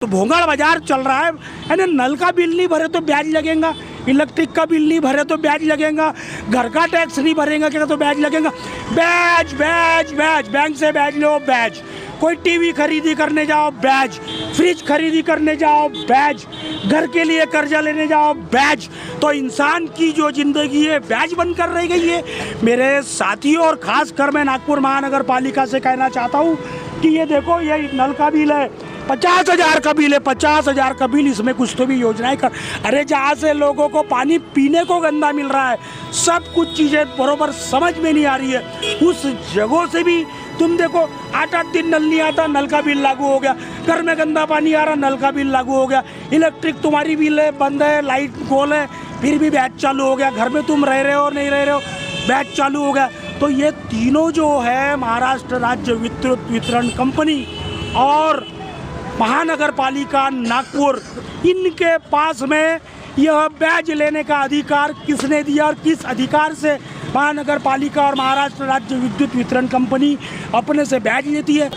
तो भोंगड़ बाजार चल रहा है। यानी नल का बिल नहीं भरे तो ब्याज लगेगा, इलेक्ट्रिक का बिल नहीं भरे तो ब्याज लगेगा, घर का टैक्स नहीं भरेगा क्या तो ब्याज लगेगा। ब्याज ब्याज ब्याज, बैंक से ब्याज लो ब्याज, कोई टीवी खरीदी करने जाओ ब्याज, फ्रिज खरीदी करने जाओ ब्याज, घर के लिए कर्जा लेने जाओ ब्याज। तो इंसान की जो ज़िंदगी है ब्याज बनकर रह गई है। मेरे साथियों और ख़ास कर मैं नागपुर महानगर पालिका से कहना चाहता हूँ कि ये देखो, ये नल का बिल है 50,000 का बिल है, 50,000 का बिल। इसमें कुछ तो भी योजनाएं कर, अरे जहाँ से लोगों को पानी पीने को गंदा मिल रहा है, सब कुछ चीज़ें बरोबर समझ में नहीं आ रही है, उस जगहों से भी तुम देखो 8-8 दिन नल नहीं आता, नल का बिल लागू हो गया। घर में गंदा पानी आ रहा, नल का बिल लागू हो गया। इलेक्ट्रिक तुम्हारी बिल है, बंद है, लाइट गोल है, फिर भी ब्याज चालू हो गया। घर में तुम रह रहे हो नहीं रह रहे हो, ब्याज चालू हो गया। तो ये तीनों जो है महाराष्ट्र राज्य विद्युत वितरण कंपनी और महानगर पालिका नागपुर, इनके पास में यह ब्याज लेने का अधिकार किसने दिया और किस अधिकार से महानगर पालिका और महाराष्ट्र राज्य विद्युत वितरण कंपनी अपने से ब्याज लेती है।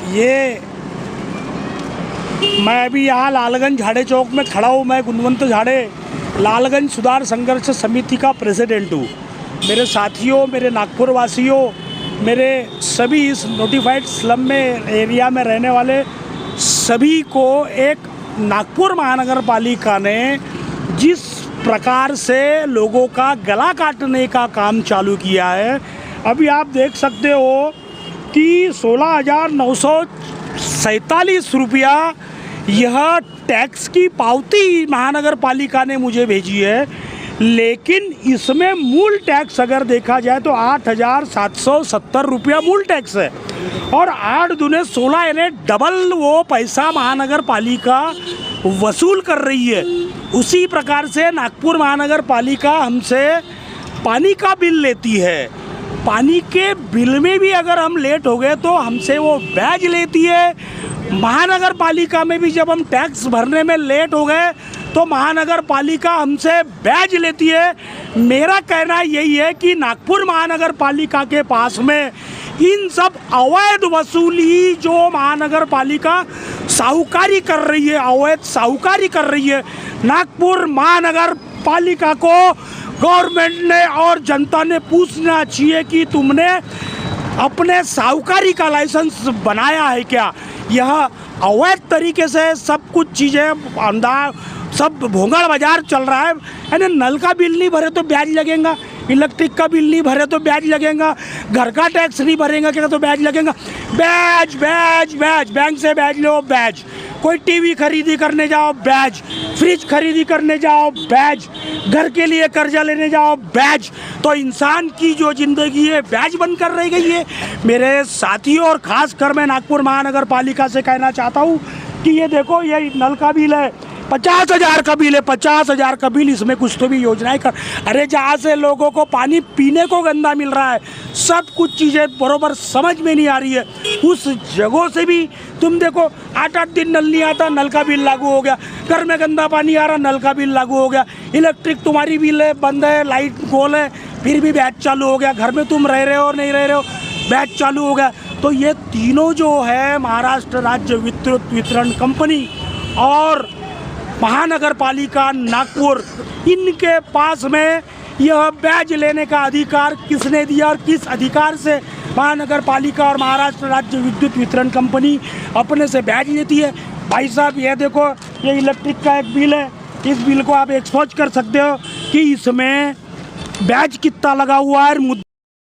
ये मैं अभी यहाँ लालगंज झाड़े चौक में खड़ा हूँ। मैं गुणवंत झाड़े लालगंज सुधार संघर्ष समिति का प्रेसिडेंट हूँ। मेरे साथियों, मेरे नागपुर वासियों, मेरे सभी इस नोटिफाइड स्लम में एरिया में रहने वाले सभी को एक नागपुर महानगर पालिका ने जिस प्रकार से लोगों का गला काटने का काम चालू किया है, अभी आप देख सकते हो कि 16,947 रुपया यह टैक्स की पावती महानगर पालिका ने मुझे भेजी है। लेकिन इसमें मूल टैक्स अगर देखा जाए तो 8,770 रुपया मूल टैक्स है और 8 दूने 16, यानी डबल वो पैसा महानगर पालिका वसूल कर रही है। उसी प्रकार से नागपुर महानगर पालिका हमसे पानी का बिल लेती है। पानी के बिल में भी अगर हम लेट हो गए तो हमसे वो ब्याज लेती है। महानगर पालिका में भी जब हम टैक्स भरने में लेट हो गए तो महानगर पालिका हमसे ब्याज लेती है। मेरा कहना यही है कि नागपुर महानगर पालिका के पास में इन सब अवैध वसूली जो महानगर पालिका साहूकारी कर रही है, अवैध साहूकारी कर रही है, नागपुर महानगर पालिका को गवर्नमेंट ने और जनता ने पूछना चाहिए कि तुमने अपने साहूकारी का लाइसेंस बनाया है क्या। यह अवैध तरीके से सब कुछ चीज़ें अंदर सब भोंगड़ बाजार चल रहा है। यानी नल का बिल नहीं भरे तो ब्याज लगेगा, इलेक्ट्रिक का बिल नहीं भरे तो ब्याज लगेगा, घर का टैक्स नहीं भरेगा क्या तो ब्याज लगेगा। ब्याज ब्याज ब्याज, बैंक से ब्याज लो ब्याज, कोई टीवी खरीदी करने जाओ ब्याज, फ्रिज खरीदी करने जाओ ब्याज, घर के लिए कर्जा लेने जाओ ब्याज। तो इंसान की जो ज़िंदगी है ब्याज बनकर रह गई है। मेरे साथियों और ख़ास कर मैं नागपुर महानगर पालिका से कहना चाहता हूँ कि ये देखो, ये नल का बिल है 50,000 का बिल है, 50,000 का बिल। इसमें कुछ तो भी योजनाएं कर, अरे जहाँ से लोगों को पानी पीने को गंदा मिल रहा है, सब कुछ चीज़ें बरोबर समझ में नहीं आ रही है, उस जगहों से भी तुम देखो 8-8 दिन नल नहीं आता, नल का बिल लागू हो गया। घर में गंदा पानी आ रहा, नल का बिल लागू हो गया। इलेक्ट्रिक तुम्हारी बिल है, बंद है, लाइट गोल है, फिर भी ब्याज चालू हो गया। घर में तुम रह रहे हो नहीं रह रहे हो, ब्याज चालू हो गया। तो ये तीनों जो है महाराष्ट्र राज्य विद्युत वितरण कंपनी और महानगर पालिका नागपुर, इनके पास में यह ब्याज लेने का अधिकार किसने दिया और किस अधिकार से महानगर पालिका और महाराष्ट्र राज्य विद्युत वितरण कंपनी अपने से ब्याज लेती है। भाई साहब, ये देखो, ये इलेक्ट्रिक का एक बिल है। इस बिल को आप एक्सपोज कर सकते हो कि इसमें ब्याज कितना लगा हुआ है।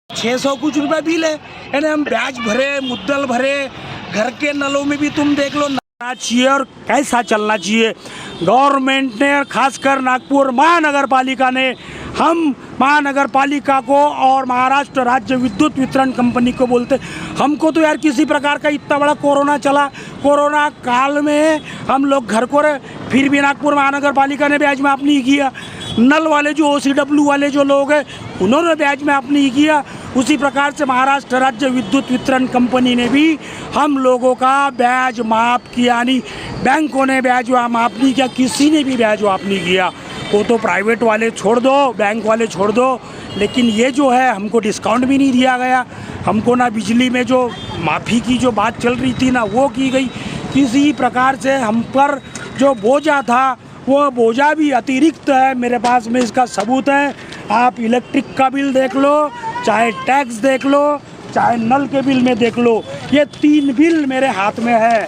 600 कुछ रुपये बिल है, यानी हम ब्याज भरे, मुद्दल भरे। घर के नलों में भी तुम देख लो चाहिए और कैसा चलना चाहिए। गवर्नमेंट ने और खासकर नागपुर महानगर पालिका ने हम महानगर पालिका को और महाराष्ट्र राज्य विद्युत वितरण कंपनी को बोलते, हमको तो यार किसी प्रकार का इतना बड़ा कोरोना चला, कोरोना काल में हम लोग घर को रहे, फिर भी नागपुर महानगर पालिका ने ब्याज माफ़ नहीं किया। नल वाले जो OCW वाले जो लोग हैं उन्होंने ब्याज माफ़ नहीं किया। उसी प्रकार से महाराष्ट्र राज्य विद्युत वितरण कंपनी ने भी हम लोगों का ब्याज माफ़ किया नहीं। बैंकों ने ब्याज माफ़ नहीं किया, किसी ने भी ब्याज माफ़ नहीं किया। वो तो प्राइवेट वाले छोड़ दो, बैंक वाले छोड़ दो, लेकिन ये जो है हमको डिस्काउंट भी नहीं दिया गया। हमको ना बिजली में जो माफ़ी की जो बात चल रही थी ना वो की गई। किसी प्रकार से हम पर जो बोझा था वो बोझा भी अतिरिक्त है। मेरे पास में इसका सबूत है। आप इलेक्ट्रिक का बिल देख लो, चाहे टैक्स देख लो, चाहे नल के बिल में देख लो, ये 3 बिल मेरे हाथ में है।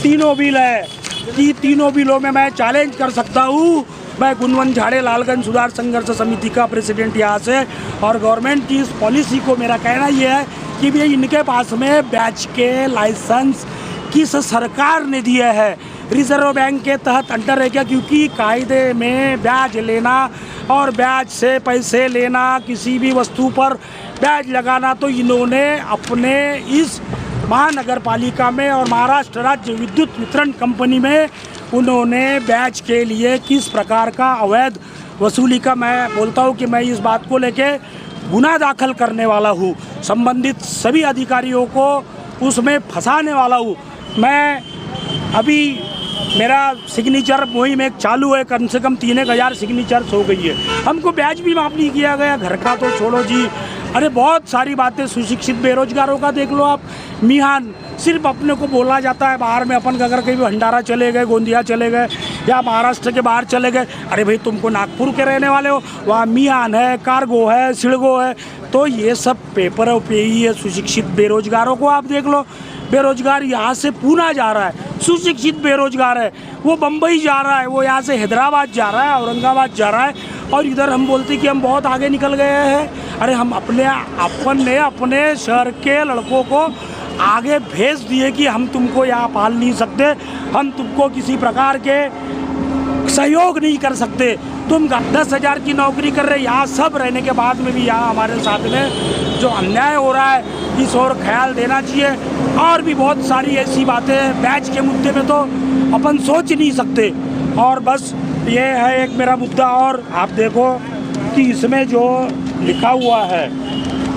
तीनों बिल है कि तीनों बिलों में मैं चैलेंज कर सकता हूँ। मैं गुणवंत झाड़े लालगंज सुधार संघर्ष समिति का प्रेसिडेंट यहाँ से, और गवर्नमेंट की इस पॉलिसी को मेरा कहना ये है कि भी इनके पास में ब्याज के लाइसेंस किस सरकार ने दिए हैं, रिजर्व बैंक के तहत अंडर है क्या? क्योंकि कायदे में ब्याज लेना और ब्याज से पैसे लेना, किसी भी वस्तु पर ब्याज लगाना, तो इन्होंने अपने इस महानगर पालिका में और महाराष्ट्र राज्य विद्युत वितरण कंपनी में उन्होंने ब्याज के लिए किस प्रकार का अवैध वसूली का, मैं बोलता हूँ कि मैं इस बात को लेके गुनाह दाखिल करने वाला हूँ। संबंधित सभी अधिकारियों को उसमें फंसाने वाला हूँ। मैं अभी मेरा सिग्नेचर मुहिम एक चालू है, कम से कम 3,000 सिग्नेचर्स हो गई है। हमको ब्याज भी माफ़ नहीं किया गया। घर का तो छोड़ो जी, अरे बहुत सारी बातें। सुशिक्षित बेरोजगारों का देख लो आप, मिहान सिर्फ अपने को बोला जाता है। बाहर में अपन अगर कहीं भंडारा चले गए, गोंदिया चले गए या महाराष्ट्र के बाहर चले गए, अरे भाई तुमको नागपुर के रहने वाले हो, वहाँ मिहान है, कार्गो है, सिड़गो है, तो ये सब पेपर पे ही है। सुशिक्षित बेरोजगारों को आप देख लो, बेरोजगार यहाँ से पूना जा रहा है, सुशिक्षित बेरोजगार है वो बम्बई जा रहा है, वो यहाँ से हैदराबाद जा रहा है, औरंगाबाद जा रहा है, और इधर हम बोलते कि हम बहुत आगे निकल गए हैं। अरे हम अपन ने अपने शहर के लड़कों को आगे भेज दिए कि हम तुमको यहाँ पाल नहीं सकते, हम तुमको किसी प्रकार के सहयोग नहीं कर सकते, तुम 10,000 की नौकरी कर रहे, यहाँ सब रहने के बाद में भी यहाँ हमारे साथ में जो अन्याय हो रहा है इस और ख्याल देना चाहिए। और भी बहुत सारी ऐसी बातें बैच के मुद्दे में तो अपन सोच नहीं सकते। और बस ये है एक मेरा मुद्दा। और आप देखो कि इसमें जो लिखा हुआ है,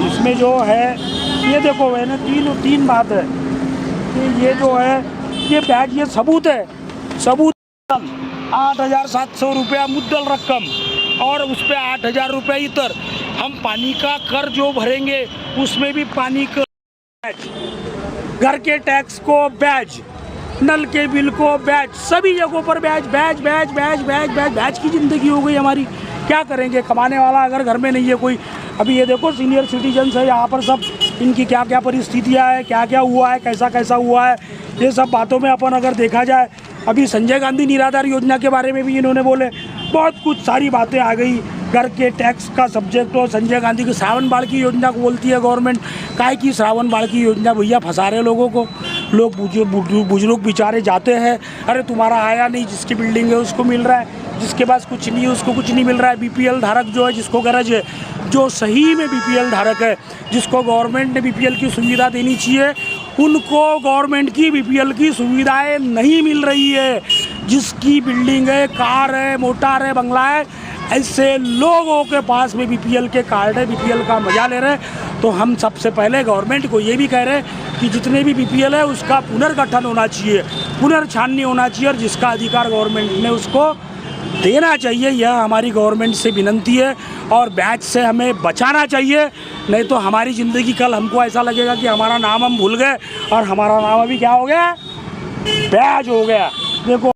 इसमें जो है ये देखो है ना, तीन बात है कि ये जो है ये बैच, ये सबूत है, सबूत 8,700 रुपया मुद्दल रकम, और उस पर 8,000 रुपये इतर। हम पानी का कर जो भरेंगे उसमें भी पानी का बैच, घर के टैक्स को बैच, नल के बिल को बैच, सभी जगहों पर batch batch batch batch batch batch batch की ज़िंदगी हो गई हमारी। क्या करेंगे? कमाने वाला अगर घर में नहीं है कोई, अभी ये देखो सीनियर सिटीजन्स है यहाँ पर, सब इनकी क्या क्या परिस्थितियाँ है, क्या क्या हुआ है, कैसा कैसा हुआ है, ये सब बातों में अपन अगर देखा जाए। अभी संजय गांधी निराधार योजना के बारे में भी इन्होंने बोले, बहुत कुछ सारी बातें आ गई। घर के टैक्स का सब्जेक्ट हो, संजय गांधी की श्रावण बाढ़ की योजना को बोलती है गवर्नमेंट, काहे की श्रावण बाढ़ की योजना? भैया फंसा रहे लोगों को। लोग बुजुर्ग बेचारे जाते हैं, अरे तुम्हारा आया नहीं, जिसकी बिल्डिंग है उसको मिल रहा है, जिसके पास कुछ नहीं है उसको कुछ नहीं मिल रहा है। बीपीएल धारक जो है, जिसको गरज है, जो सही में बीपीएल धारक है, जिसको गवर्नमेंट ने बीपीएल की सुविधा देनी चाहिए, उनको गवर्नमेंट की बीपीएल की सुविधाएं नहीं मिल रही है। जिसकी बिल्डिंग है, कार है, मोटर है, बंगला है, ऐसे लोगों के पास में बीपीएल के कार्ड है, बीपीएल का मजा ले रहे हैं। तो हम सबसे पहले गवर्नमेंट को ये भी कह रहे हैं कि जितने भी बीपीएल है उसका पुनर्गठन होना चाहिए, पुनर्छाननी होना चाहिए, और जिसका अधिकार गवर्नमेंट ने उसको देना चाहिए। यह हमारी गवर्नमेंट से विनती है, और बैच से हमें बचाना चाहिए। नहीं तो हमारी ज़िंदगी कल हमको ऐसा लगेगा कि हमारा नाम हम भूल गए, और हमारा नाम अभी क्या हो गया? बैच हो गया। देखो